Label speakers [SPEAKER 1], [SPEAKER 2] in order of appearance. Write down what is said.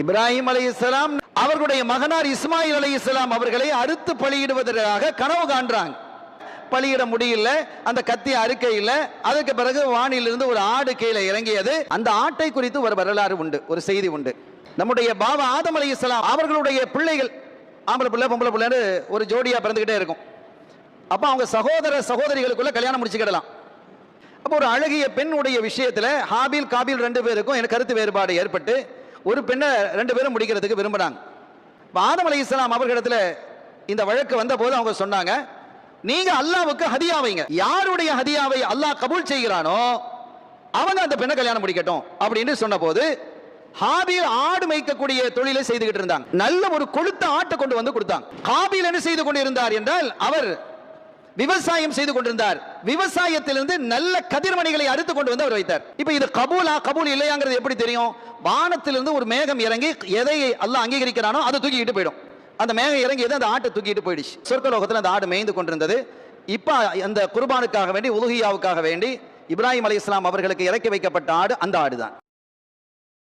[SPEAKER 1] இப்ராஹிம் அலைஹிஸ்ஸலாம் அவர்களுடைய மகனார் இஸ்மாயில் அலைஹிஸ்ஸலாம் அவர்களை அறுத்து பலியிடுவதற்காக கனவு காண்றாங்க. பலியிட முடியல, அந்த கத்தி அறுக்கையில். அதுக்கு பிறகு வானிலிருந்து ஒரு ஆடு கீழே இறங்கியது. அந்த ஆட்டை குறித்து ஒரு வரலாறு உண்டு, ஒரு செய்தி உண்டு. நம்முடைய பாபா ஆதம் அலைஹிஸ்ஸலாம் அவர்களுடைய பிள்ளைகள் ஆம்பளை பிள்ளை பொம்பளை பிள்ளைன்னு ஒரு ஜோடியா பிறந்துகிட்டே இருக்கும். அப்ப அவங்க சகோதர சகோதரிகளுக்குள்ள கல்யாணம் முடிச்சுக்கிடலாம். அப்போ ஒரு அழகிய பெண்ணுடைய விஷயத்துல ஹாபில் காபில் 2 பேருக்கும் எனக்கு கருத்து வேறுபாடு ஏற்பட்டு ஒரு பெண்ணை 2 பேரும் முடிக்கிறதுக்கு விரும்பினாங்க. ஆதம் அலைஹிஸ்ஸலாம் அவர்களிடத்துல இந்த வழக்கு வந்த போது அவங்க சொன்னாங்க, நீங்க அல்லாஹ்வுக்கு ஹதியா வைங்க, யாருடைய ஹதியாவை அல்லாஹ் கபூல் செய்கிறானோ அவங்க அந்த பெண்ணை கல்யாணம் முடிக்கட்டும் அப்படின்னு சொன்ன போது ஹாபில் ஆடு மேய்க்கக்கூடிய தொழிலை செய்துகிட்டு இருந்தாங்க. நல்ல ஒரு கொழுத்த ஆட்டை கொண்டு வந்து கொடுத்தாங்க. ஹாபில் என்ன செய்து கொண்டிருந்தார் என்றால் அவர் விவசாயம் செய்து கொண்டிருந்தார். விவசாயத்திலிருந்து நல்ல கதிர்மணிகளை அறுத்து கொண்டு வந்து அவர் வைத்தார். இப்ப இது கபூலா கபூல் இல்லையாங்கிறது எப்படி தெரியும்? வானத்திலிருந்து ஒரு மேகம் இறங்கி எதை அல்லாஹ் அங்கீகரிக்கிறானோ அதை தூக்கிட்டு போயிடும். அந்த மேகம் இறங்கி அந்த ஆட்டை தூக்கிட்டு போயிடுச்சு. சொர்க்கலோகத்தில் அந்த ஆடு மேய்ந்து கொண்டிருந்தது. இப்ப அந்த குர்பானுக்காக வேண்டி உலுஹியாவுக்காக வேண்டி இப்ராஹிம் அலைஹிஸ்ஸலாம் அவர்களுக்கு இறக்கி வைக்கப்பட்ட ஆடு அந்த ஆடுதான்.